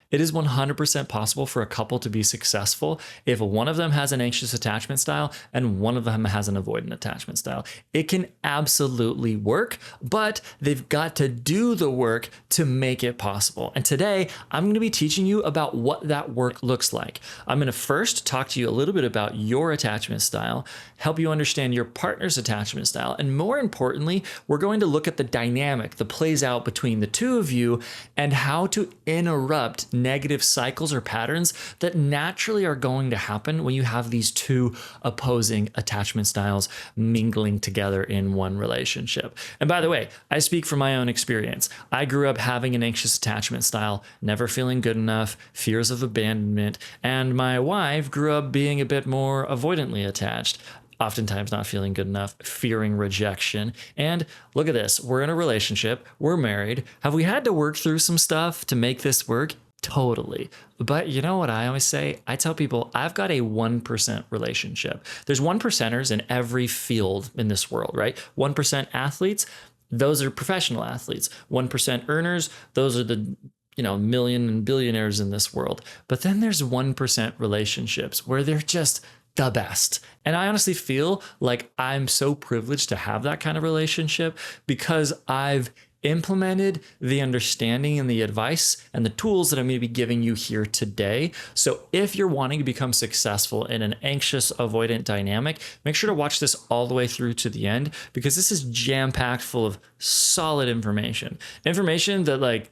It is 100% possible for a couple to be successful if one of them has an anxious attachment style and one of them has an avoidant attachment style. It can absolutely work, but they've got to do the work to make it possible. And today, I'm going to be teaching you about what that work looks like. I'm going to first talk to you a little bit about your attachment style, help you understand your partner's attachment style, and more importantly, we're going to look at the dynamic that plays out between the two of you and how to interrupt negative cycles or patterns that naturally are going to happen when you have these two opposing attachment styles mingling together in one relationship. And by the way, I speak from my own experience. I grew up having an anxious attachment style, never feeling good enough, fears of abandonment, and my wife grew up being a bit more avoidantly attached, oftentimes not feeling good enough, fearing rejection. And look at this, we're in a relationship, we're married. Have we had to work through some stuff to make this work? Totally. But you know what I always say? I tell people I've got a 1% relationship. There's 1%ers in every field in this world, right? 1% athletes, those are professional athletes. 1% earners, those are the million and billionaires in this world. But then there's 1% relationships where they're just the best. And I honestly feel like I'm so privileged to have that kind of relationship because I've implemented the understanding and the advice and the tools that I'm going to be giving you here today. So if you're wanting to become successful in an anxious avoidant dynamic, make sure to watch this all the way through to the end because this is jam-packed full of solid information. Information that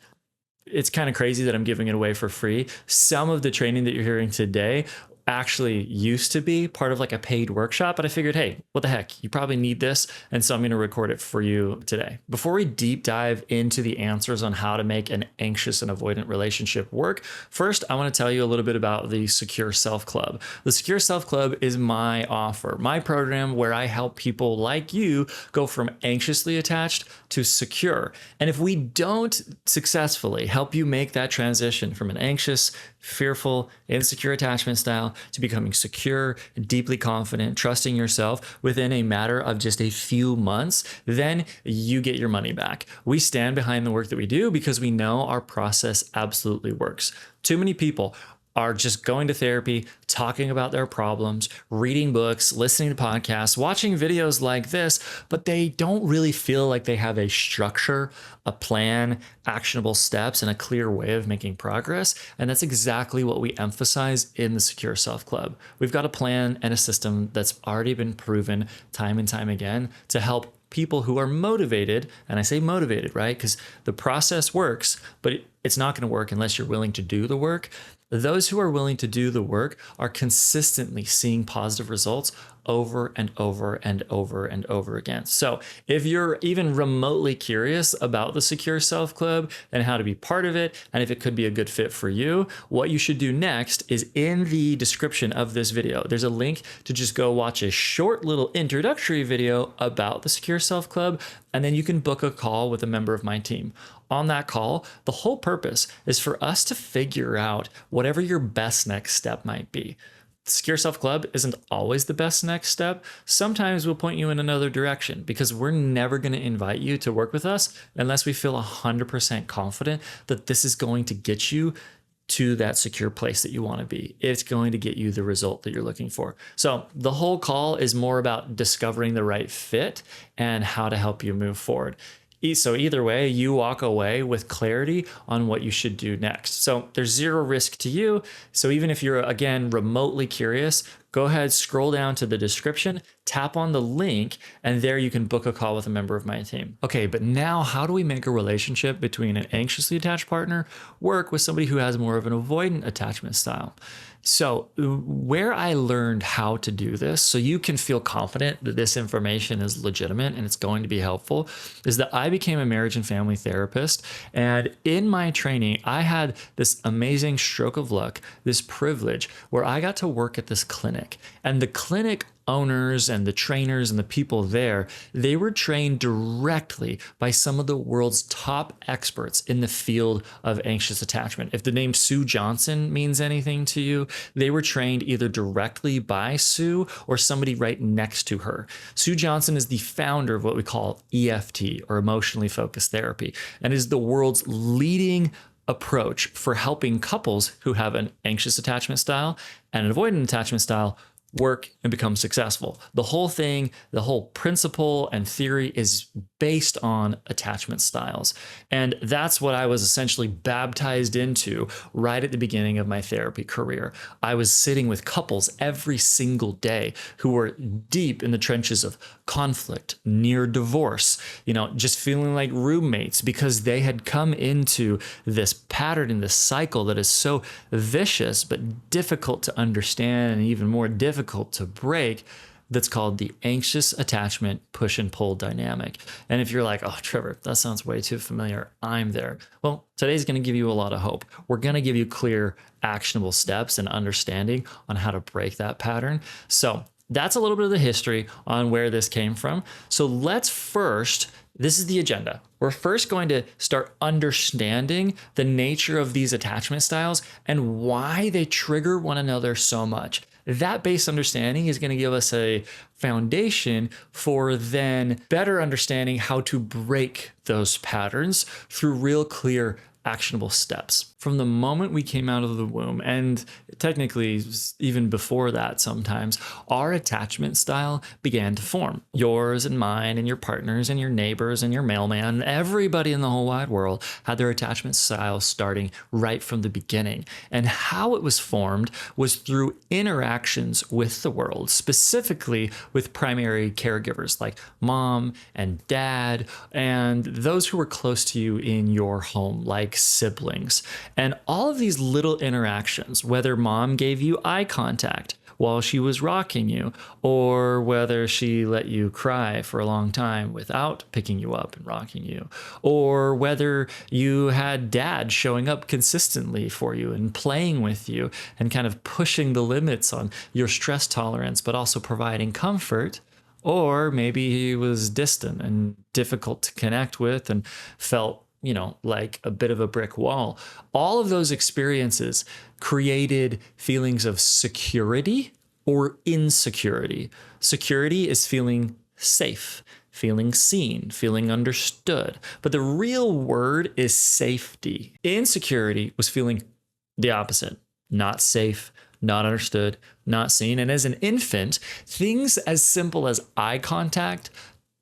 it's kind of crazy that I'm giving it away for free. Some of the training that you're hearing today actually used to be part of a paid workshop, but I figured, hey, what the heck, you probably need this. And so I'm going to record it for you today. Before we deep dive into the answers on how to make an anxious and avoidant relationship work, first, I want to tell you a little bit about the Secure Self Club. The Secure Self Club is my offer, my program where I help people like you go from anxiously attached to secure. And if we don't successfully help you make that transition from an anxious, fearful, insecure attachment style to becoming secure, deeply confident, trusting yourself within a matter of just a few months, then you get your money back. We stand behind the work that we do because we know our process absolutely works. Too many people are just going to therapy, talking about their problems, reading books, listening to podcasts, watching videos like this, but they don't really feel like they have a structure, a plan, actionable steps, and a clear way of making progress. And that's exactly what we emphasize in the Secure Self Club. We've got a plan and a system that's already been proven time and time again to help people who are motivated, and I say motivated, right? Because the process works, but it's not going to work unless you're willing to do the work. Those who are willing to do the work are consistently seeing positive results over and over and over and over again. So if you're even remotely curious about the Secure Self Club and how to be part of it, and if it could be a good fit for you, what you should do next is in the description of this video, there's a link to just go watch a short little introductory video about the Secure Self Club, and then you can book a call with a member of my team. On that call, the whole purpose is for us to figure out whatever your best next step might be. The Secure Self Club isn't always the best next step. Sometimes we'll point you in another direction because we're never going to invite you to work with us unless we feel 100% confident that this is going to get you to that secure place that you want to be. It's going to get you the result that you're looking for. So the whole call is more about discovering the right fit and how to help you move forward. So either way, you walk away with clarity on what you should do next. So there's zero risk to you. So even if you're, again, remotely curious, go ahead, scroll down to the description, tap on the link, and there you can book a call with a member of my team. Okay, but now how do we make a relationship between an anxiously attached partner work with somebody who has more of an avoidant attachment style? So where I learned how to do this, so you can feel confident that this information is legitimate and it's going to be helpful, is that I became a marriage and family therapist. And in my training, I had this amazing stroke of luck, this privilege where I got to work at this clinic. And the clinic owners and the trainers and the people there, they were trained directly by some of the world's top experts in the field of anxious attachment. If the name Sue Johnson means anything to you, they were trained either directly by Sue or somebody right next to her. Sue Johnson is the founder of what we call EFT, or emotionally focused therapy, and is the world's leading approach for helping couples who have an anxious attachment style and an avoidant attachment style work and become successful. The whole thing, the whole principle and theory is based on attachment styles. And that's what I was essentially baptized into right at the beginning of my therapy career. I was sitting with couples every single day who were deep in the trenches of conflict, near divorce, just feeling like roommates because they had come into this pattern in this cycle that is so vicious but difficult to understand and even more difficult to break, that's called the anxious attachment push and pull dynamic. And if you're like, oh, Trevor, that sounds way too familiar, I'm there. Well, today's going to give you a lot of hope. We're going to give you clear, actionable steps and understanding on how to break that pattern. So that's a little bit of the history on where this came from. So let's first, this is the agenda. We're first going to start understanding the nature of these attachment styles and why they trigger one another so much. That base understanding is going to give us a foundation for then better understanding how to break those patterns through real clear, actionable steps. From the moment we came out of the womb, and technically even before that sometimes, our attachment style began to form. Yours and mine and your partners and your neighbors and your mailman, everybody in the whole wide world had their attachment style starting right from the beginning. And how it was formed was through interactions with the world, specifically with primary caregivers like mom and dad, and those who were close to you in your home, like siblings. And all of these little interactions, whether mom gave you eye contact while she was rocking you, or whether she let you cry for a long time without picking you up and rocking you, or whether you had dad showing up consistently for you and playing with you and kind of pushing the limits on your stress tolerance, but also providing comfort. Or maybe he was distant and difficult to connect with and felt like a bit of a brick wall. All of those experiences created feelings of security or insecurity. Security is feeling safe, feeling seen, feeling understood. But the real word is safety. Insecurity was feeling the opposite, not safe, not understood, not seen. And as an infant, things as simple as eye contact,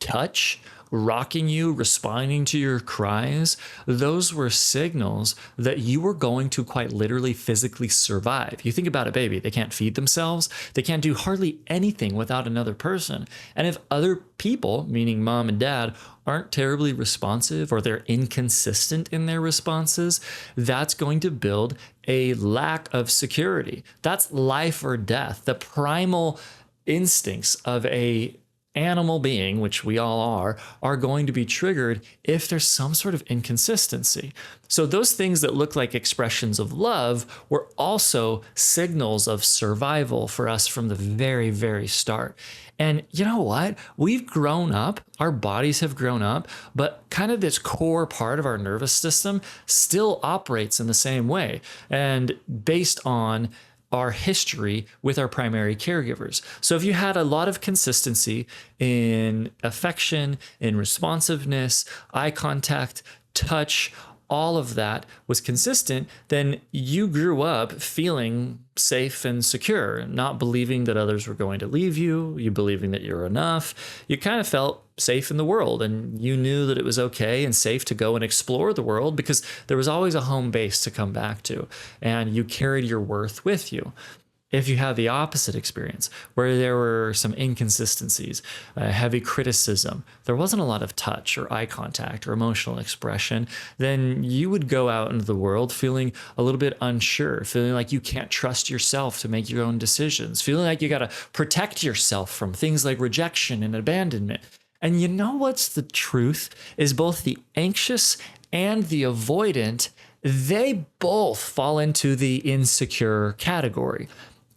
touch, rocking you, responding to your cries, those were signals that you were going to quite literally physically survive. You think about a baby, they can't feed themselves, they can't do hardly anything without another person. And if other people, meaning mom and dad, aren't terribly responsive or they're inconsistent in their responses, that's going to build a lack of security. That's life or death. The primal instincts of a animal being, which we all are going to be triggered if there's some sort of inconsistency. So those things that look like expressions of love were also signals of survival for us from the very, very start. And you know what? We've grown up, our bodies have grown up, but kind of this core part of our nervous system still operates in the same way. And based on our history with our primary caregivers. So if you had a lot of consistency in affection, in responsiveness, eye contact, touch, all of that was consistent, then you grew up feeling safe and secure, not believing that others were going to leave you, you believing that you're enough. You kind of felt safe in the world, and you knew that it was okay and safe to go and explore the world because there was always a home base to come back to, and you carried your worth with you. If you have the opposite experience, where there were some inconsistencies, heavy criticism, there wasn't a lot of touch or eye contact or emotional expression, then you would go out into the world feeling a little bit unsure, feeling like you can't trust yourself to make your own decisions, feeling like you got to protect yourself from things like rejection and abandonment. And you know what's the truth is both the anxious and the avoidant, they both fall into the insecure category.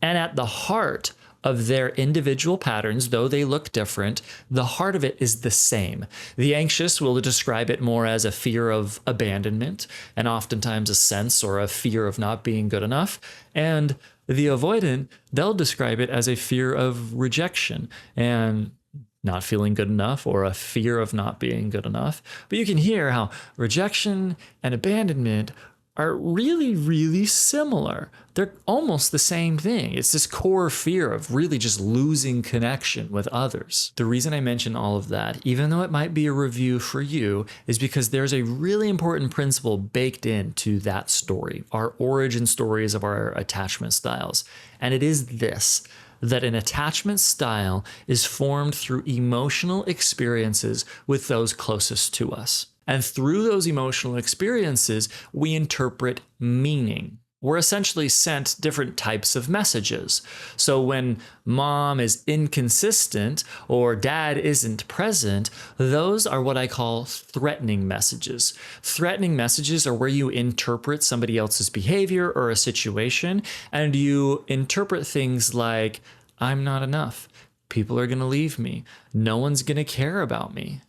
And at the heart of their individual patterns, though they look different, the heart of it is the same. The anxious will describe it more as a fear of abandonment and oftentimes a sense or a fear of not being good enough. And the avoidant, they'll describe it as a fear of rejection and not feeling good enough or a fear of not being good enough. But you can hear how rejection and abandonment are really, really similar. They're almost the same thing. It's this core fear of really just losing connection with others. The reason I mention all of that, even though it might be a review for you, is because there's a really important principle baked into that story, our origin stories of our attachment styles. And it is this, that an attachment style is formed through emotional experiences with those closest to us. And through those emotional experiences, we interpret meaning. We're essentially sent different types of messages. So when mom is inconsistent or dad isn't present, those are what I call threatening messages. Threatening messages are where you interpret somebody else's behavior or a situation, and you interpret things like, I'm not enough. People are going to leave me. No one's going to care about me.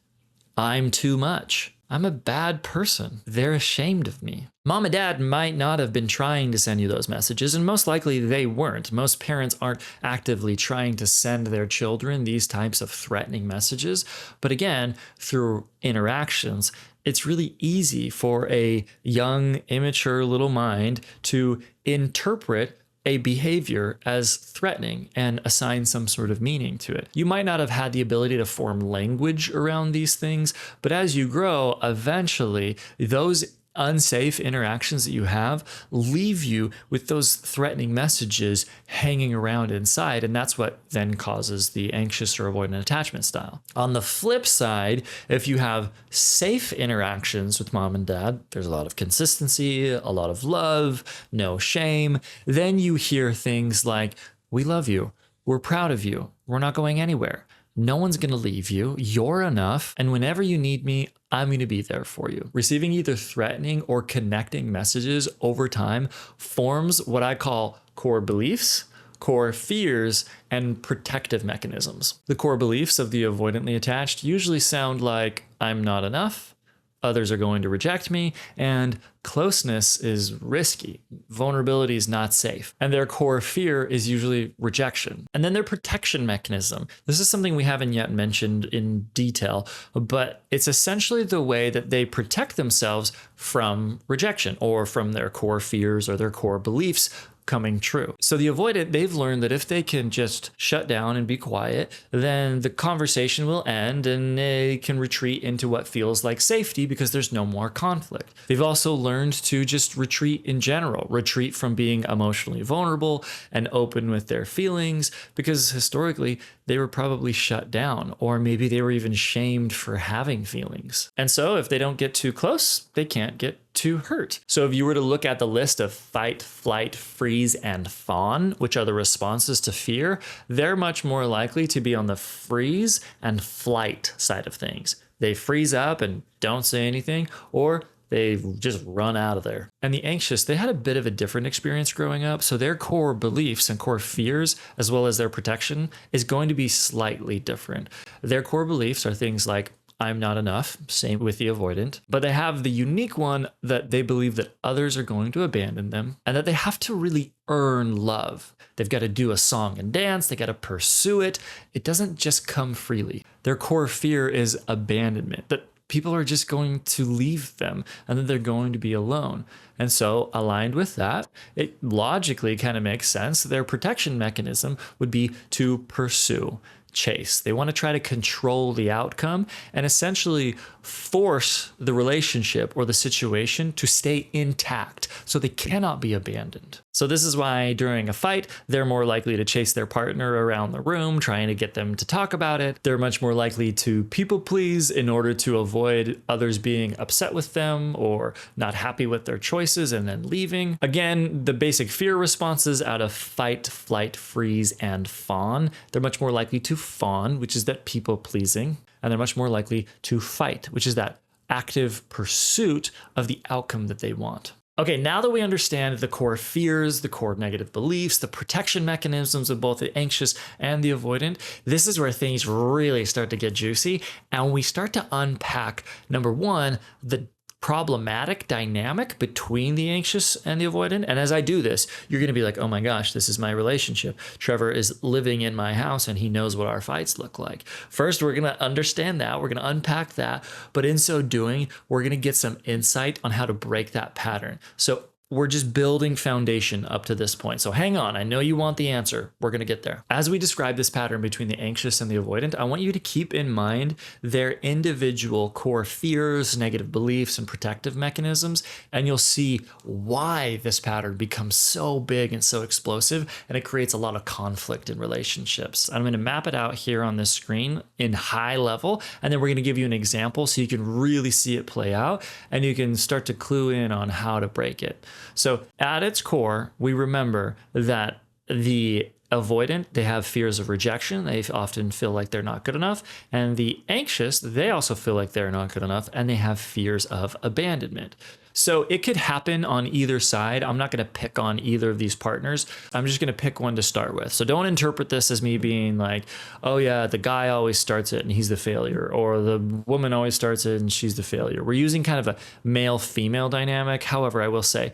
I'm too much. I'm a bad person. They're ashamed of me. Mom and dad might not have been trying to send you those messages, and most likely they weren't. Most parents aren't actively trying to send their children these types of threatening messages. But again, through interactions, it's really easy for a young, immature little mind to interpret a behavior as threatening and assign some sort of meaning to it. You might not have had the ability to form language around these things, but as you grow, eventually those unsafe interactions that you have leave you with those threatening messages hanging around inside, and that's what then causes the anxious or avoidant attachment style. On the flip side, if you have safe interactions with mom and dad, there's a lot of consistency, a lot of love, no shame, then you hear things like, we love you, we're proud of you, we're not going anywhere. No one's going to leave you. You're enough. And whenever you need me, I'm going to be there for you. Receiving either threatening or connecting messages over time forms what I call core beliefs, core fears, and protective mechanisms. The core beliefs of the avoidantly attached usually sound like, I'm not enough, others are going to reject me, and closeness is risky. Vulnerability is not safe. And their core fear is usually rejection. And then their protection mechanism. This is something we haven't yet mentioned in detail, but it's essentially the way that they protect themselves from rejection or from their core fears or their core beliefs coming true. So the avoidant, they've learned that if they can just shut down and be quiet, then the conversation will end and they can retreat into what feels like safety because there's no more conflict. They've also learned to just retreat in general, retreat from being emotionally vulnerable and open with their feelings, because historically they were probably shut down, or maybe they were even shamed for having feelings. And so if they don't get too close, they can't get too hurt. So if you were to look at the list of fight, flight, freeze, and fawn, which are the responses to fear, they're much more likely to be on the freeze and flight side of things. They freeze up and don't say anything, or they just run out of there. And the anxious, they had a bit of a different experience growing up. So their core beliefs and core fears, as well as their protection, is going to be slightly different. Their core beliefs are things like, I'm not enough, same with the avoidant, but they have the unique one that they believe that others are going to abandon them and that they have to really earn love. They've got to do a song and dance, they got to pursue it. It doesn't just come freely. Their core fear is abandonment, that people are just going to leave them and that they're going to be alone. And so aligned with that, it logically kind of makes sense. Their protection mechanism would be to pursue, chase. They want to try to control the outcome and essentially force the relationship or the situation to stay intact so they cannot be abandoned. So this is why during a fight, they're more likely to chase their partner around the room, trying to get them to talk about it. They're much more likely to people please in order to avoid others being upset with them or not happy with their choices and then leaving. Again, the basic fear responses out of fight, flight, freeze, and fawn, they're much more likely to fawn, which is that people pleasing, and they're much more likely to fight, which is that active pursuit of the outcome that they want. Okay, now that we understand the core fears, the core negative beliefs, the protection mechanisms of both the anxious and the avoidant, this is where things really start to get juicy, and we start to unpack, number one, the problematic dynamic between the anxious and the avoidant. And as I do this, you're going to be like, oh my gosh, this is my relationship. Trevor is living in my house and he knows what our fights look like. First, we're going to understand that. We're going to unpack that. But in so doing, we're going to get some insight on how to break that pattern. So we're just building foundation up to this point. So hang on. I know you want the answer. We're going to get there. As we describe this pattern between the anxious and the avoidant, I want you to keep in mind their individual core fears, negative beliefs, and protective mechanisms. And you'll see why this pattern becomes so big and so explosive, and it creates a lot of conflict in relationships. I'm going to map it out here on this screen in high level, and then we're going to give you an example so you can really see it play out, and you can start to clue in on how to break it. So at its core, we remember that the avoidant, they have fears of rejection. They often feel like they're not good enough. And the anxious, they also feel like they're not good enough, and they have fears of abandonment. So it could happen on either side. I'm not going to pick on either of these partners. I'm just going to pick one to start with. So don't interpret this as me being like, oh yeah, the guy always starts it and he's the failure, or the woman always starts it and she's the failure. We're using kind of a male-female dynamic. However, I will say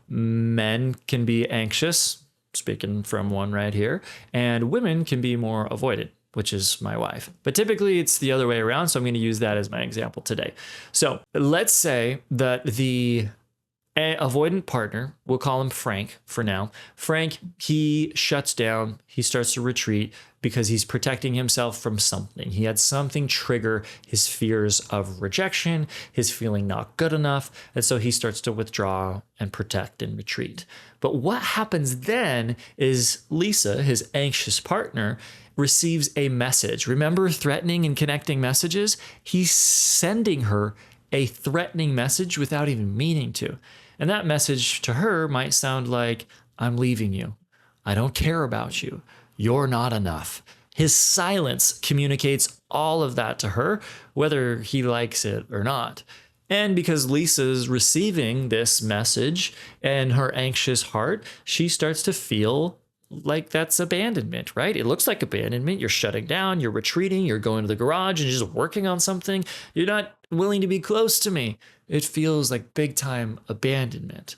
men can be anxious, speaking from one right here, and women can be more avoidant, which is my wife. But typically it's the other way around, so I'm going to use that as my example today. So let's say that the avoidant partner, we'll call him Frank for now. Frank, he shuts down, he starts to retreat because he's protecting himself from something. He had something trigger his fears of rejection, his feeling not good enough, and so he starts to withdraw and protect and retreat. But what happens then is Lisa, his anxious partner, receives a message. Remember threatening and connecting messages? He's sending her a threatening message without even meaning to. And that message to her might sound like, I'm leaving you. I don't care about you. You're not enough. His silence communicates all of that to her, whether he likes it or not. And because Lisa's receiving this message and her anxious heart, she starts to feel like that's abandonment, right? It looks like abandonment. You're shutting down, you're retreating, you're going to the garage and just working on something. You're not willing to be close to me. It feels like big time abandonment.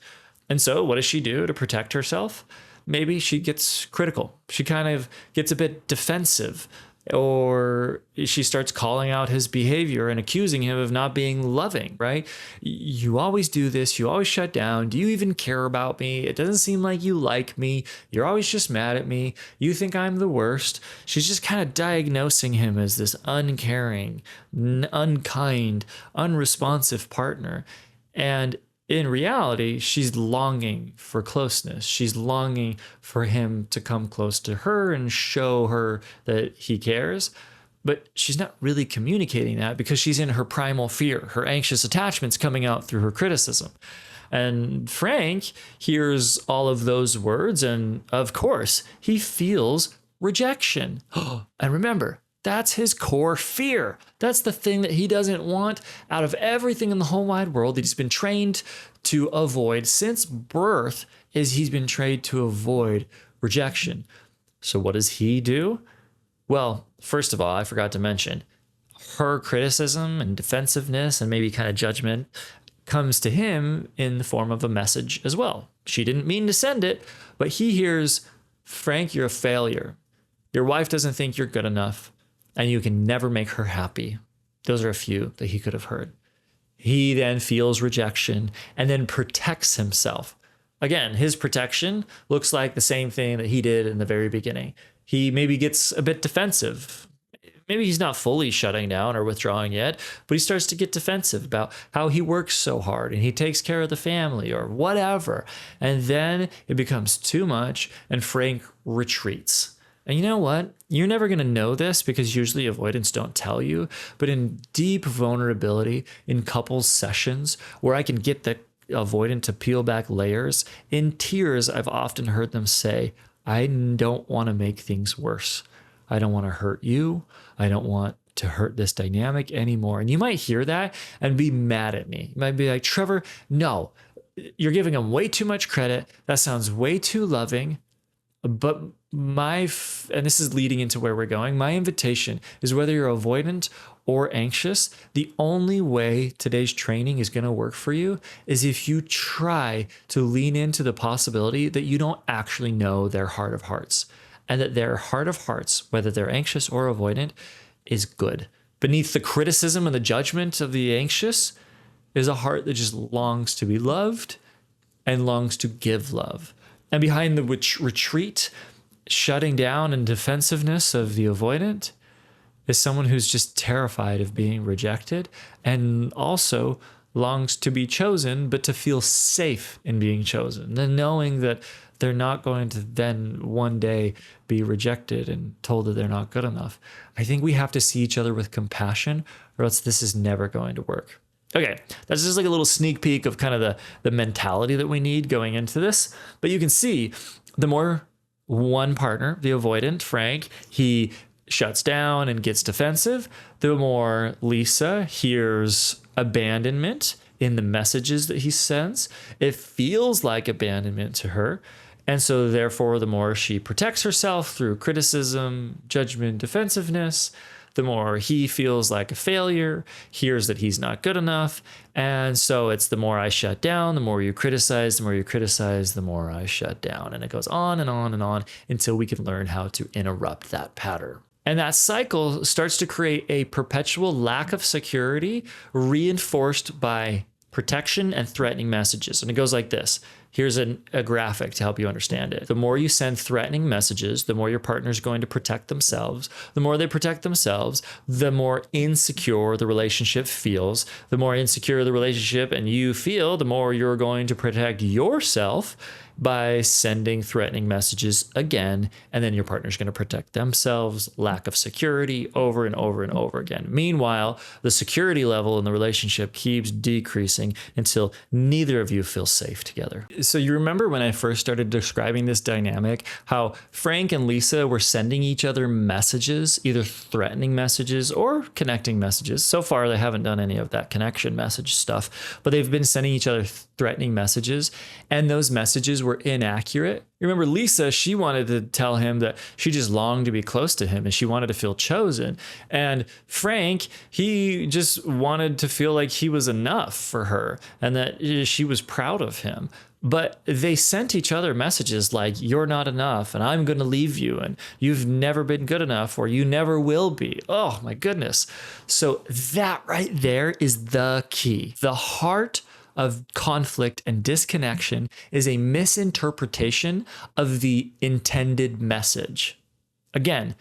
And so what does she do to protect herself? Maybe she gets critical. She kind of gets a bit defensive, or she starts calling out his behavior and accusing him of not being loving, right? You always do this. You always shut down. Do you even care about me? It doesn't seem like you like me. You're always just mad at me. You think I'm the worst. She's just kind of diagnosing him as this uncaring, unkind, unresponsive partner. And in reality, she's longing for closeness. She's longing for him to come close to her and show her that he cares. But she's not really communicating that because she's in her primal fear. Her anxious attachment's coming out through her criticism. And Frank hears all of those words, and of course, he feels rejection. And remember, that's his core fear. That's the thing that he doesn't want out of everything in the whole wide world that he's been trained to avoid since birth. Is he's been trained to avoid rejection. So what does he do? Well, first of all, I forgot to mention, her criticism and defensiveness and maybe kind of judgment comes to him in the form of a message as well. She didn't mean to send it, but he hears, Frank, you're a failure. Your wife doesn't think you're good enough, and you can never make her happy. Those are a few that he could have heard. He then feels rejection and then protects himself. Again, his protection looks like the same thing that he did in the very beginning. He maybe gets a bit defensive. Maybe he's not fully shutting down or withdrawing yet, but he starts to get defensive about how he works so hard and he takes care of the family or whatever. And then it becomes too much and Frank retreats. And you know what? You're never going to know this because usually avoidants don't tell you, but in deep vulnerability, in couples sessions where I can get the avoidant to peel back layers, in tears, I've often heard them say, I don't want to make things worse. I don't want to hurt you. I don't want to hurt this dynamic anymore. And you might hear that and be mad at me. You might be like, Trevor, no, you're giving him way too much credit. That sounds way too loving. But and this is leading into where we're going, my invitation is whether you're avoidant or anxious, the only way today's training is going to work for you is if you try to lean into the possibility that you don't actually know their heart of hearts, and that their heart of hearts, whether they're anxious or avoidant, is good. Beneath the criticism and the judgment of the anxious is a heart that just longs to be loved and longs to give love. And behind the retreat, shutting down and defensiveness of the avoidant is someone who's just terrified of being rejected and also longs to be chosen, but to feel safe in being chosen. Then knowing that they're not going to then one day be rejected and told that they're not good enough. I think we have to see each other with compassion, or else this is never going to work. Okay, that's just like a little sneak peek of kind of the mentality that we need going into this. But you can see the more one partner, the avoidant, Frank, he shuts down and gets defensive, the more Lisa hears abandonment in the messages that he sends. It feels like abandonment to her. And so therefore, the more she protects herself through criticism, judgment, defensiveness, the more he feels like a failure, hears that he's not good enough. And so it's the more I shut down, the more you criticize, the more I shut down. And it goes on and on and on until we can learn how to interrupt that pattern. And that cycle starts to create a perpetual lack of security reinforced by protection and threatening messages. And it goes like this. Here's a graphic to help you understand it. The more you send threatening messages, the more your partner is going to protect themselves. The more they protect themselves, the more insecure the relationship feels. The more insecure the relationship and you feel, the more you're going to protect yourself by sending threatening messages again, and then your partner's going to protect themselves, lack of security over and over and over again. Meanwhile, the security level in the relationship keeps decreasing until neither of you feel safe together. So you remember when I first started describing this dynamic, how Frank and Lisa were sending each other messages, either threatening messages or connecting messages. So far, they haven't done any of that connection message stuff, but they've been sending each other threatening messages, and those messages were inaccurate. Remember, Lisa, she wanted to tell him that she just longed to be close to him and she wanted to feel chosen. And Frank, he just wanted to feel like he was enough for her and that she was proud of him. But they sent each other messages like, you're not enough and I'm going to leave you and you've never been good enough or you never will be. Oh my goodness. So that right there is the key. The heart of conflict and disconnection is a misinterpretation of the intended message. Again,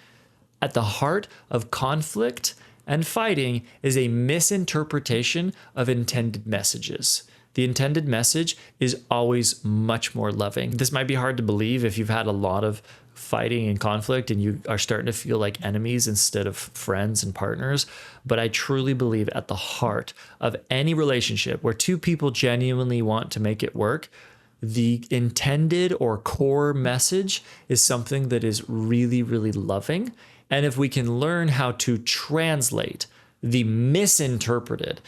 at the heart of conflict and fighting is a misinterpretation of intended messages. The intended message is always much more loving. This might be hard to believe if you've had a lot of fighting and conflict and you are starting to feel like enemies instead of friends and partners. But I truly believe at the heart of any relationship where two people genuinely want to make it work, the intended or core message is something that is really, really loving. And if we can learn how to translate the misinterpreted,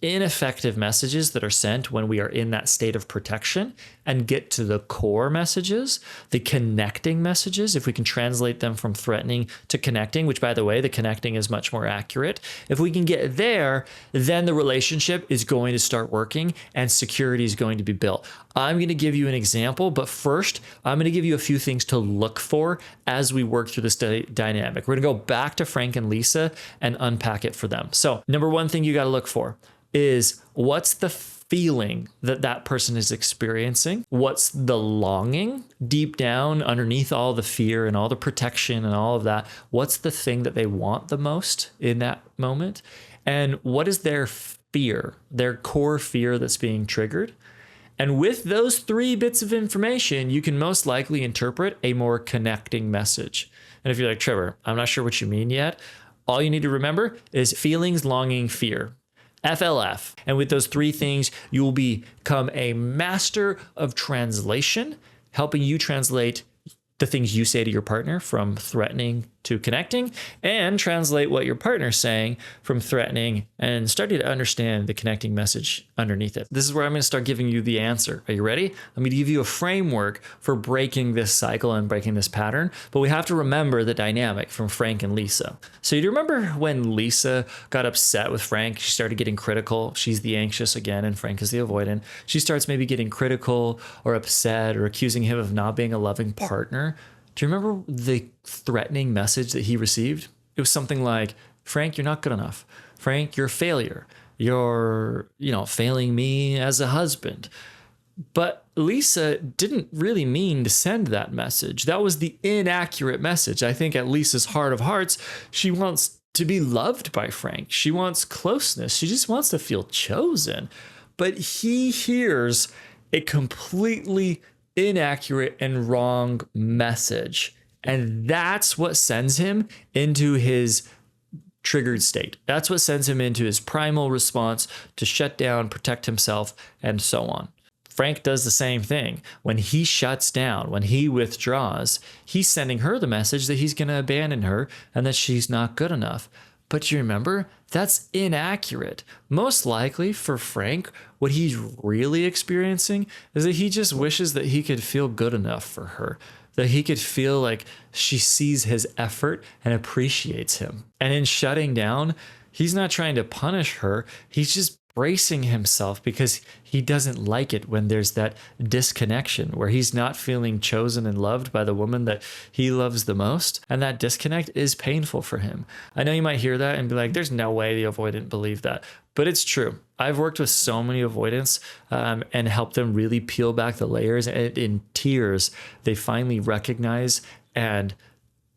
ineffective messages that are sent when we are in that state of protection and get to the core messages, the connecting messages, if we can translate them from threatening to connecting, which by the way, the connecting is much more accurate. If we can get there, then the relationship is going to start working and security is going to be built. I'm going to give you an example, but first I'm going to give you a few things to look for as we work through this dynamic. We're going to go back to Frank and Lisa and unpack it for them. So number one thing you got to look for is what's the feeling that that person is experiencing? What's the longing deep down underneath all the fear and all the protection and all of that? What's the thing that they want the most in that moment? And what is their fear, their core fear that's being triggered? And with those three bits of information, you can most likely interpret a more connecting message. And if you're like, Trevor, I'm not sure what you mean yet, all you need to remember is feelings, longing, fear. FLF. And with those three things, you will become a master of translation, helping you translate the things you say to your partner from threatening to connecting, and translate what your partner's saying from threatening and starting to understand the connecting message underneath it. This is where I'm going to start giving you the answer. Are you ready? I'm going to give you a framework for breaking this cycle and breaking this pattern, but we have to remember the dynamic from Frank and Lisa. So you remember when Lisa got upset with Frank, she started getting critical. She's the anxious again, and Frank is the avoidant. She starts maybe getting critical or upset or accusing him of not being a loving partner. Do you remember the threatening message that he received? It was something like, Frank, you're not good enough. Frank, you're a failure. You're, failing me as a husband. But Lisa didn't really mean to send that message. That was the inaccurate message. I think at Lisa's heart of hearts, she wants to be loved by Frank. She wants closeness. She just wants to feel chosen. But he hears a completely inaccurate and wrong message. And that's what sends him into his triggered state. That's what sends him into his primal response to shut down, protect himself, and so on. Frank does the same thing. When he shuts down, when he withdraws, he's sending her the message that he's going to abandon her and that she's not good enough. But you remember, that's inaccurate. Most likely for Frank, what he's really experiencing is that he just wishes that he could feel good enough for her, that he could feel like she sees his effort and appreciates him. And in shutting down, he's not trying to punish her. He's just bracing himself because he doesn't like it when there's that disconnection where he's not feeling chosen and loved by the woman that he loves the most. And that disconnect is painful for him. I know you might hear that and be like, there's no way the avoidant believed that. But it's true. I've worked with so many avoidants and helped them really peel back the layers. And in tears, they finally recognize and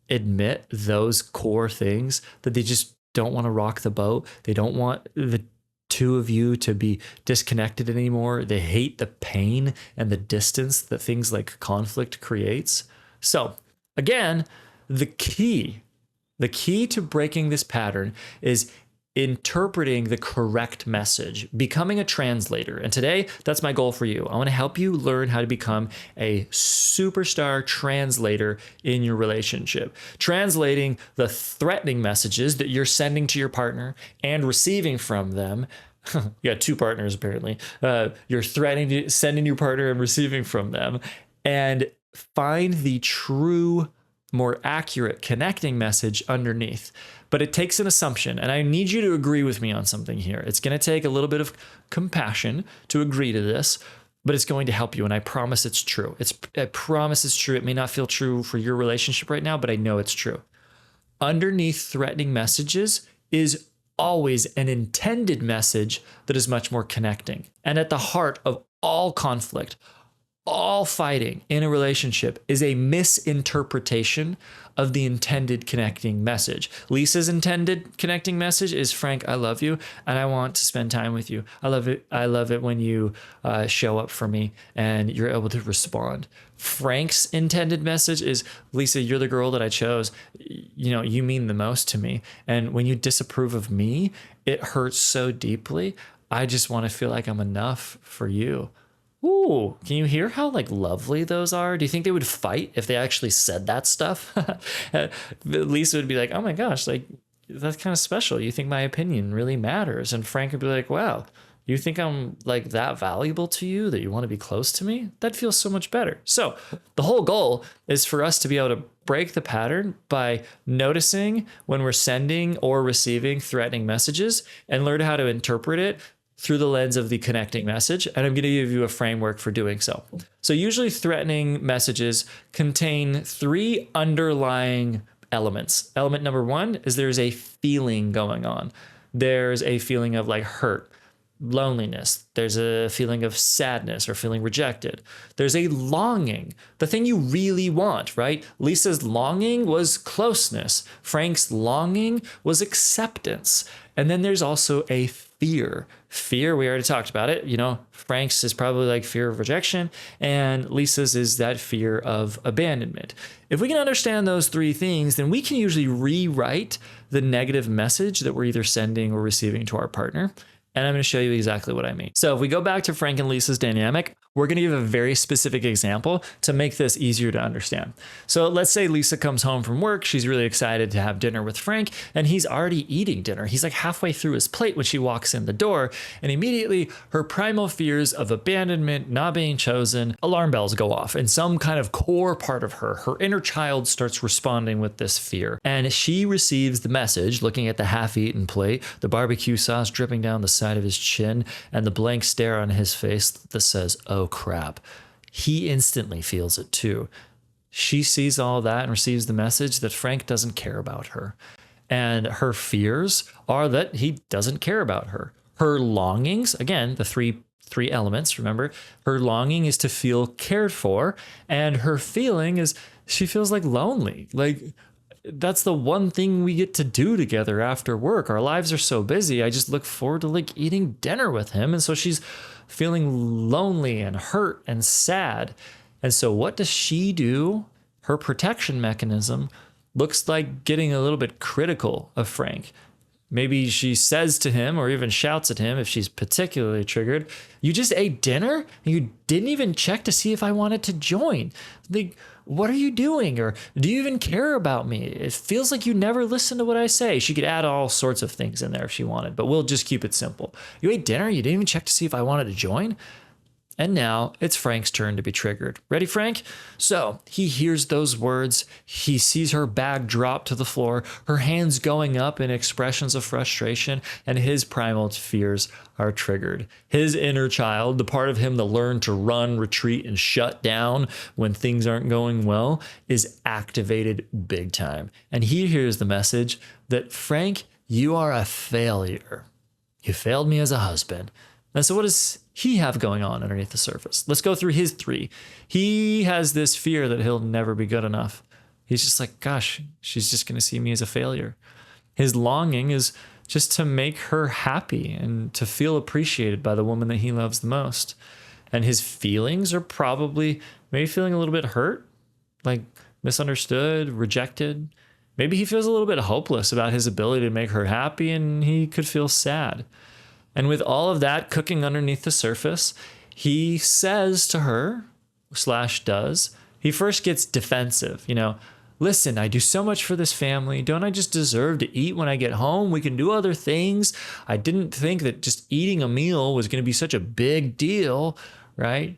admit those core things that they just don't want to rock the boat. They don't want the two of you to be disconnected anymore. They hate the pain and the distance that things like conflict creates. So again, the key to breaking this pattern is interpreting the correct message, becoming a translator. And today, that's my goal for you. I want to help you learn how to become a superstar translator in your relationship, translating the threatening messages that you're sending to your partner and receiving from them. You got two partners, apparently. You're sending your partner and receiving from them, and find the true, more accurate connecting message underneath. But it takes an assumption, and I need you to agree with me on something here. It's going to take a little bit of compassion to agree to this, but it's going to help you, and I promise it's true. I promise it's true. It may not feel true for your relationship right now, but I know it's true. Underneath threatening messages is always an intended message that is much more connecting. And at the heart of all conflict, all fighting in a relationship is a misinterpretation of the intended connecting message. Lisa's intended connecting message is, Frank, I love you and I want to spend time with you. I love it when you show up for me and you're able to respond. Frank's intended message is, Lisa, you're the girl that I chose. You mean the most to me. And when you disapprove of me, it hurts so deeply. I just want to feel like I'm enough for you. Ooh, can you hear how lovely those are? Do you think they would fight if they actually said that stuff? Lisa would be like, oh my gosh, that's kind of special. You think my opinion really matters. And Frank would be like, wow, you think I'm that valuable to you that you want to be close to me? That feels so much better. So the whole goal is for us to be able to break the pattern by noticing when we're sending or receiving threatening messages and learn how to interpret it through the lens of the connecting message. And I'm going to give you a framework for doing so. So usually threatening messages contain three underlying elements. Element number one is there's a feeling going on. There's a feeling of hurt, loneliness. There's a feeling of sadness or feeling rejected. There's a longing, the thing you really want, right? Lisa's longing was closeness. Frank's longing was acceptance. And then there's also a fear. Fear, we already talked about it. Frank's is probably fear of rejection, and Lisa's is that fear of abandonment. If we can understand those three things, then we can usually rewrite the negative message that we're either sending or receiving to our partner. And I'm going to show you exactly what I mean. So if we go back to Frank and Lisa's dynamic, We're going to give a very specific example to make this easier to understand. So let's say Lisa comes home from work. She's really excited to have dinner with Frank, and he's already eating dinner. He's like halfway through his plate when she walks in the door, and immediately her primal fears of abandonment, not being chosen, alarm bells go off, and some kind of core part of her inner child starts responding with this fear. And she receives the message, looking at the half-eaten plate, the barbecue sauce dripping down the side of his chin, and the blank stare on his face that says, "Oh crap." He instantly feels it too. She sees all that and receives the message that Frank doesn't care about her. And her fears are that he doesn't care about her. Her longings, again, the three elements, remember, her longing is to feel cared for, and her feeling is she feels like lonely. Like, that's the one thing we get to do together after work. Our lives are so busy. I just look forward to like eating dinner with him. And so she's feeling lonely and hurt and sad. And so what does she do? Her protection mechanism looks like getting a little bit critical of Frank. Maybe she says to him or even shouts at him if she's particularly triggered, "You just ate dinner and you didn't even check to see if I wanted to join. Like, what are you doing? Or do you even care about me? It feels like you never listen to what I say." She could add all sorts of things in there if she wanted, but we'll just keep it simple. "You ate dinner? You didn't even check to see if I wanted to join?" And now it's Frank's turn to be triggered. Ready, Frank? So he hears those words. He sees her bag drop to the floor, her hands going up in expressions of frustration, and his primal fears are triggered. His inner child, the part of him that learned to run, retreat, and shut down when things aren't going well, is activated big time. And he hears the message that, "Frank, you are a failure. You failed me as a husband." And so what does he have going on underneath the surface? Let's go through his three. He has this fear that he'll never be good enough. He's just like, gosh, she's just going to see me as a failure. His longing is just to make her happy and to feel appreciated by the woman that he loves the most. And his feelings are probably maybe feeling a little bit hurt, like misunderstood, rejected. Maybe he feels a little bit hopeless about his ability to make her happy, and he could feel sad. And with all of that cooking underneath the surface, he says to her, / does, he first gets defensive. "Listen, I do so much for this family. Don't I just deserve to eat when I get home? We can do other things. I didn't think that just eating a meal was going to be such a big deal," right?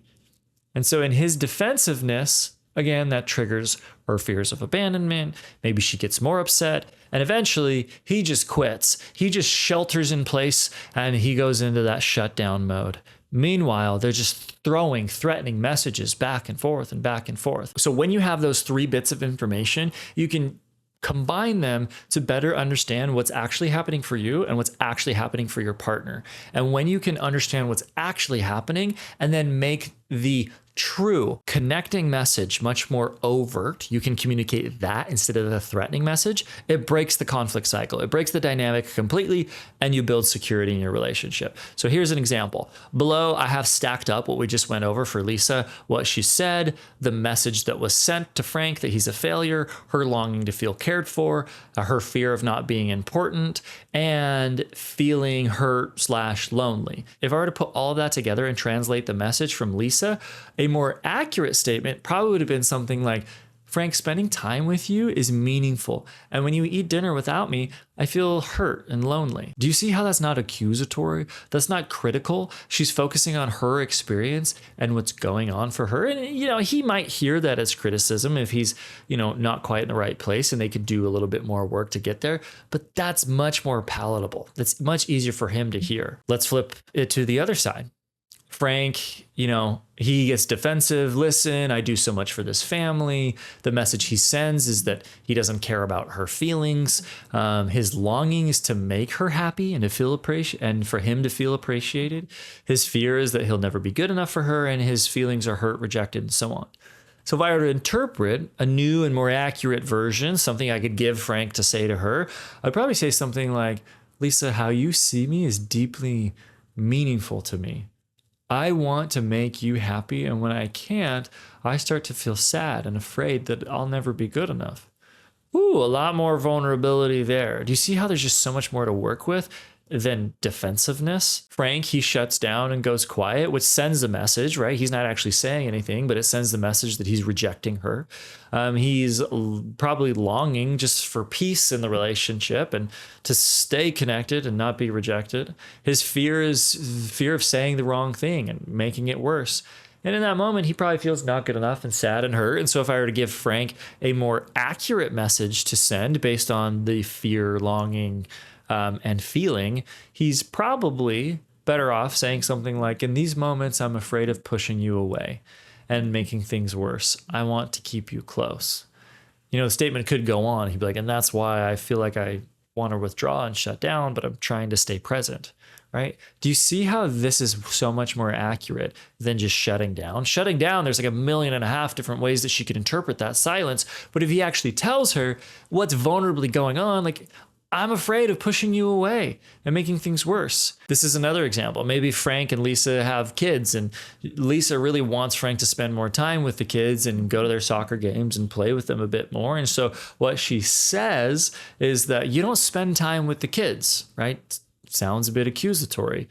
And so in his defensiveness, again, that triggers her fears of abandonment. Maybe she gets more upset. And eventually, he just quits. He just shelters in place, and he goes into that shutdown mode. Meanwhile, they're just throwing threatening messages back and forth and back and forth. So when you have those three bits of information, you can combine them to better understand what's actually happening for you and what's actually happening for your partner. And when you can understand what's actually happening and then make the true connecting message much more overt, you can communicate that instead of the threatening message. It breaks the conflict cycle. It breaks the dynamic completely, and you build security in your relationship. So here's an example. Below, I have stacked up what we just went over for Lisa, what she said, the message that was sent to Frank that he's a failure, her longing to feel cared for, her fear of not being important, and feeling hurt / lonely. If I were to put all of that together and translate the message from Lisa, a more accurate statement probably would have been something like, "Frank, spending time with you is meaningful. And when you eat dinner without me, I feel hurt and lonely." Do you see how that's not accusatory? That's not critical. She's focusing on her experience and what's going on for her. And, he might hear that as criticism if he's, not quite in the right place and they could do a little bit more work to get there. But that's much more palatable. That's much easier for him to hear. Let's flip it to the other side. Frank, he gets defensive. "Listen, I do so much for this family." The message he sends is that he doesn't care about her feelings. His longing is to make her happy and to feel and for him to feel appreciated. His fear is that he'll never be good enough for her, and his feelings are hurt, rejected, and so on. So if I were to interpret a new and more accurate version, something I could give Frank to say to her, I'd probably say something like, "Lisa, how you see me is deeply meaningful to me. I want to make you happy, and when I can't, I start to feel sad and afraid that I'll never be good enough." Ooh, a lot more vulnerability there. Do you see how there's just so much more to work with? than defensiveness. Frank, he shuts down and goes quiet, which sends a message, right? He's not actually saying anything, but it sends the message that he's rejecting her. He's probably longing just for peace in the relationship and to stay connected and not be rejected. His fear is fear of saying the wrong thing and making it worse. And in that moment, he probably feels not good enough and sad and hurt. And so if I were to give Frank a more accurate message to send based on the fear, longing, and feeling, he's probably better off saying something like, in these moments, I'm afraid of pushing you away and making things worse. I want to keep you close. You know, the statement could go on. He'd be like, and that's why I feel like I want to withdraw and shut down, but I'm trying to stay present. Right? Do you see how this is so much more accurate than just shutting down? Shutting down, there's like 1.5 million different ways that she could interpret that silence. But if he actually tells her what's vulnerably going on, like, I'm afraid of pushing you away and making things worse. This is another example. Maybe Frank and Lisa have kids, and Lisa really wants Frank to spend more time with the kids and go to their soccer games and play with them a bit more. And so what she says is that you don't spend time with the kids, right? Sounds a bit accusatory.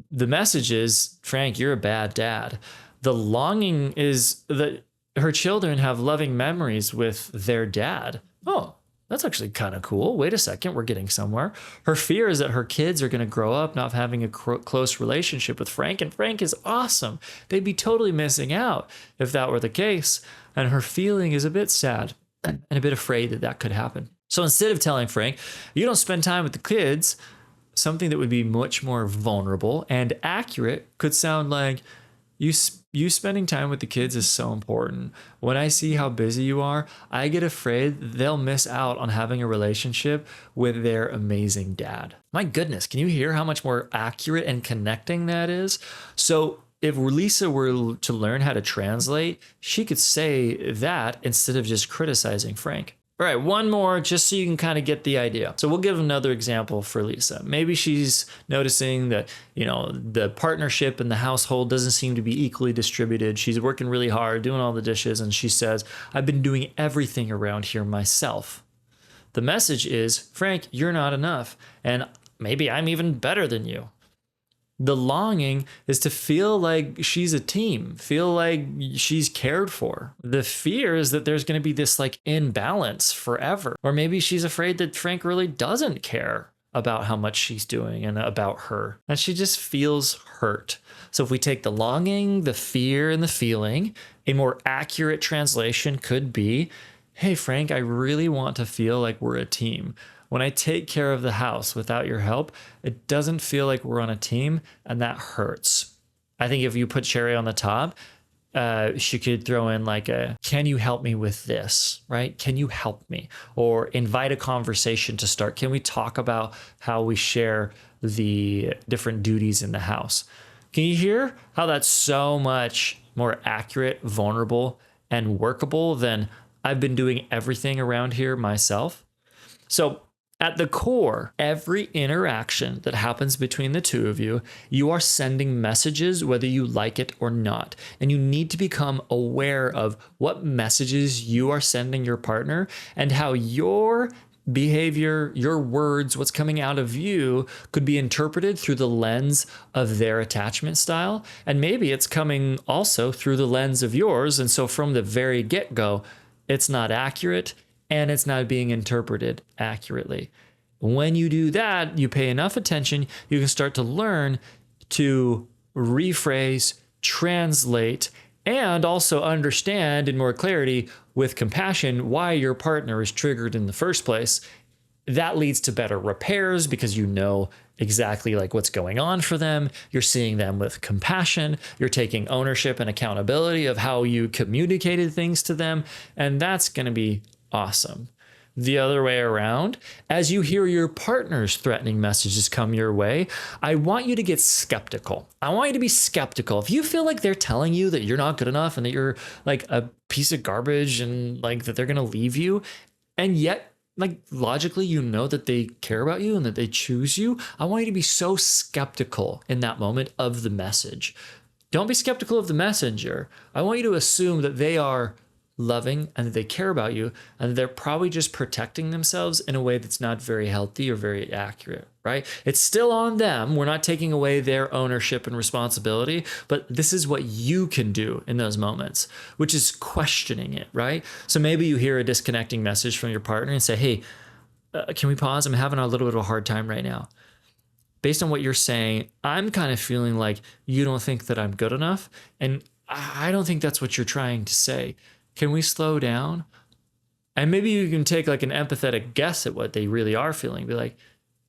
The message is, Frank, you're a bad dad. The longing is that her children have loving memories with their dad. Oh, that's actually kind of cool. Wait a second, we're getting somewhere. Her fear is that her kids are going to grow up not having a close relationship with Frank, and Frank is awesome. They'd be totally missing out if that were the case. And her feeling is a bit sad and a bit afraid that that could happen. So instead of telling Frank, you don't spend time with the kids, something that would be much more vulnerable and accurate could sound like, you spending time with the kids is so important. When I see how busy you are, I get afraid they'll miss out on having a relationship with their amazing dad. My goodness, can you hear how much more accurate and connecting that is? So if Lisa were to learn how to translate, she could say that instead of just criticizing Frank. All right, one more just so you can kind of get the idea. So we'll give another example for Lisa. Maybe she's noticing that, you know, the partnership in the household doesn't seem to be equally distributed. She's working really hard, doing all the dishes, and she says, I've been doing everything around here myself. The message is, Frank, you're not enough, and maybe I'm even better than you. The longing is to feel like she's a team, feel like she's cared for. The fear is that there's going to be this like imbalance forever. Or maybe she's afraid that Frank really doesn't care about how much she's doing and about her. And she just feels hurt. So if we take the longing, the fear, and the feeling, a more accurate translation could be, hey, Frank, I really want to feel like we're a team. When I take care of the house without your help, it doesn't feel like we're on a team, and that hurts. I think if you put cherry on the top, she could throw in like can you help me with this, right? Can you help me? Or invite a conversation to start. Can we talk about how we share the different duties in the house? Can you hear how that's so much more accurate, vulnerable, and workable than I've been doing everything around here myself? So at the core, every interaction that happens between the two of you, you are sending messages whether you like it or not. And you need to become aware of what messages you are sending your partner and how your behavior, your words, what's coming out of you could be interpreted through the lens of their attachment style. And maybe it's coming also through the lens of yours. And so from the very get-go, it's not accurate and it's not being interpreted accurately. When you do that, you pay enough attention, you can start to learn to rephrase, translate, and also understand in more clarity with compassion why your partner is triggered in the first place. That leads to better repairs because you know exactly like what's going on for them. You're seeing them with compassion. You're taking ownership and accountability of how you communicated things to them. And that's going to be awesome. The other way around, as you hear your partner's threatening messages come your way, I want you to get skeptical. I want you to be skeptical. If you feel like they're telling you that you're not good enough and that you're like a piece of garbage and like that they're going to leave you, and yet like logically you know that they care about you and that they choose you, I want you to be so skeptical in that moment of the message. Don't be skeptical of the messenger. I want you to assume that they are loving, and that they care about you, and they're probably just protecting themselves in a way that's not very healthy or very accurate, right? It's still on them. We're not taking away their ownership and responsibility, but this is what you can do in those moments, which is questioning it, right? So maybe you hear a disconnecting message from your partner and say, hey, can we pause? I'm having a little bit of a hard time right now. Based on what you're saying, I'm kind of feeling like you don't think that I'm good enough. And I don't think that's what you're trying to say. Can we slow down? And maybe you can take like an empathetic guess at what they really are feeling. Be like,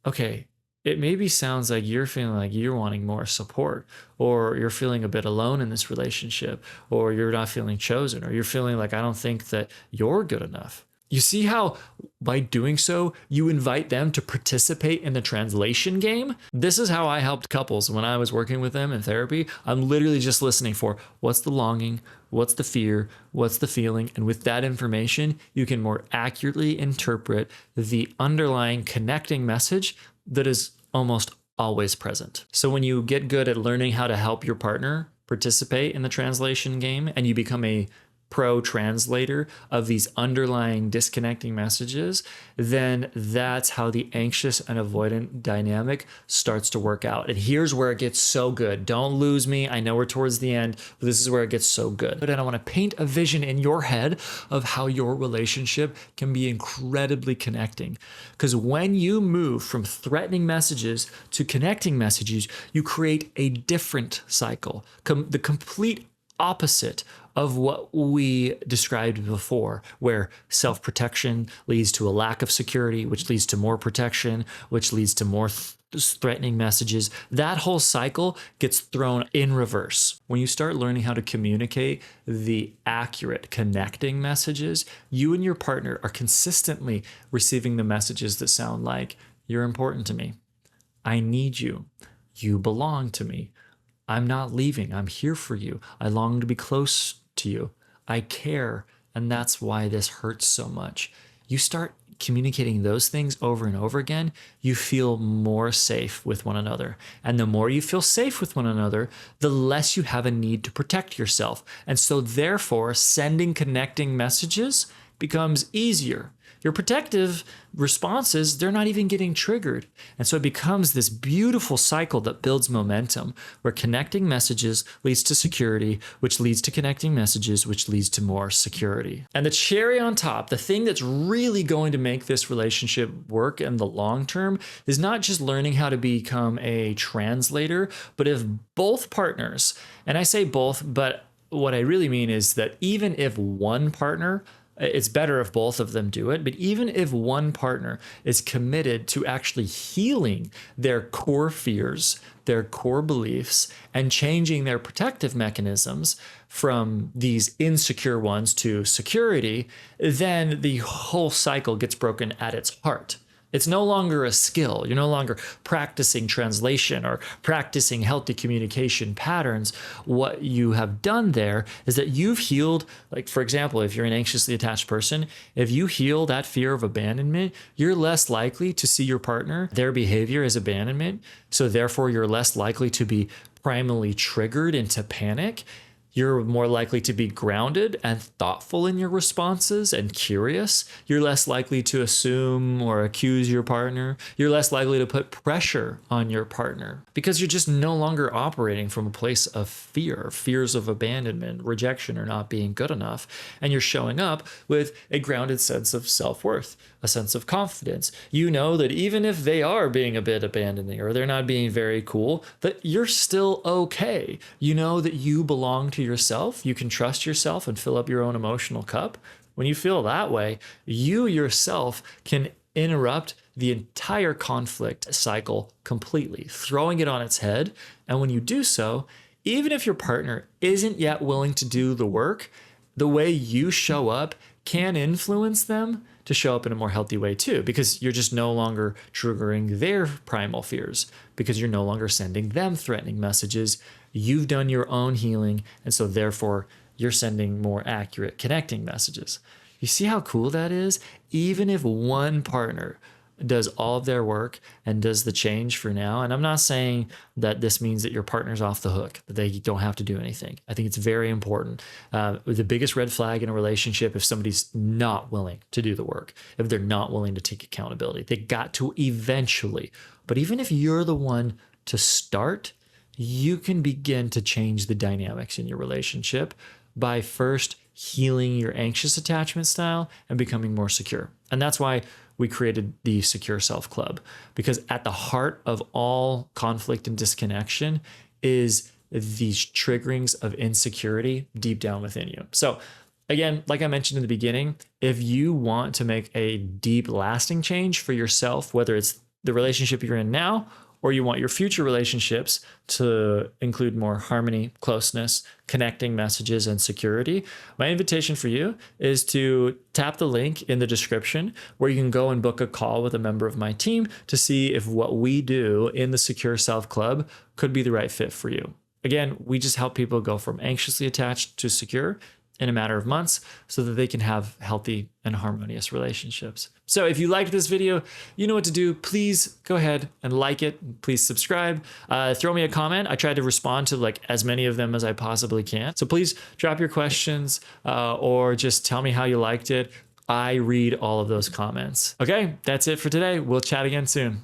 okay, it maybe sounds like you're feeling like you're wanting more support, or you're feeling a bit alone in this relationship, or you're not feeling chosen, or you're feeling like I don't think that you're good enough. You see how by doing so, you invite them to participate in the translation game? This is how I helped couples when I was working with them in therapy. I'm literally just listening for what's the longing, what's the fear, what's the feeling. And with that information, you can more accurately interpret the underlying connecting message that is almost always present. So when you get good at learning how to help your partner participate in the translation game, and you become a pro translator of these underlying disconnecting messages, then that's how the anxious and avoidant dynamic starts to work out. And here's where it gets so good. Don't lose me. I know we're towards the end, but this is where it gets so good. And I want to paint a vision in your head of how your relationship can be incredibly connecting. Because when you move from threatening messages to connecting messages, you create a different cycle, the complete opposite of what we described before, where self-protection leads to a lack of security, which leads to more protection, which leads to more threatening messages. That whole cycle gets thrown in reverse. When you start learning how to communicate the accurate connecting messages, you and your partner are consistently receiving the messages that sound like, you're important to me. I need you. You belong to me. I'm not leaving. I'm here for you. I long to be close to you. I care. And that's why this hurts so much. You start communicating those things over and over again, you feel more safe with one another. And the more you feel safe with one another, the less you have a need to protect yourself. And so therefore, sending connecting messages becomes easier. Your protective responses, they're not even getting triggered. And so it becomes this beautiful cycle that builds momentum, where connecting messages leads to security, which leads to connecting messages, which leads to more security. And the cherry on top, the thing that's really going to make this relationship work in the long term, is not just learning how to become a translator, but if both partners, and I say both, but what I really mean is that even if one partner, it's better if both of them do it, but even if one partner is committed to actually healing their core fears, their core beliefs, and changing their protective mechanisms from these insecure ones to security, then the whole cycle gets broken at its heart. It's no longer a skill. You're no longer practicing translation or practicing healthy communication patterns. What you have done there is that you've healed, like, for example, if you're an anxiously attached person, if you heal that fear of abandonment, you're less likely to see your partner, their behavior as abandonment. So therefore, you're less likely to be primarily triggered into panic. You're more likely to be grounded and thoughtful in your responses and curious. You're less likely to assume or accuse your partner. You're less likely to put pressure on your partner because you're just no longer operating from a place of fear, fears of abandonment, rejection, or not being good enough. And you're showing up with a grounded sense of self-worth, a sense of confidence. You know that even if they are being a bit abandoning or they're not being very cool, that you're still okay. You know that you belong to yourself. You can trust yourself and fill up your own emotional cup. When you feel that way, you yourself can interrupt the entire conflict cycle completely, throwing it on its head. And when you do so, even if your partner isn't yet willing to do the work, the way you show up can influence them to show up in a more healthy way too, because you're just no longer triggering their primal fears, because you're no longer sending them threatening messages. You've done your own healing, and so therefore you're sending more accurate connecting messages. You see how cool that is? Even if one partner does all of their work and does the change for now. And I'm not saying that this means that your partner's off the hook, that they don't have to do anything. I think it's very important. The biggest red flag in a relationship, if somebody's not willing to do the work, if they're not willing to take accountability, they got to eventually. But even if you're the one to start, you can begin to change the dynamics in your relationship by first healing your anxious attachment style and becoming more secure. And that's why we created the Secure Self Club, because at the heart of all conflict and disconnection is these triggerings of insecurity deep down within you. So again, like I mentioned in the beginning, if you want to make a deep, lasting change for yourself, whether it's the relationship you're in now, or you want your future relationships to include more harmony, closeness, connecting messages, and security, my invitation for you is to tap the link in the description where you can go and book a call with a member of my team to see if what we do in the Secure Self Club could be the right fit for you. Again, we just help people go from anxiously attached to secure in a matter of months so that they can have healthy and harmonious relationships. So if you liked this video, you know what to do. Please go ahead and like it. Please subscribe. Throw me a comment. I try to respond to like as many of them as I possibly can. So please drop your questions or just tell me how you liked it. I read all of those comments. Okay, that's it for today. We'll chat again soon.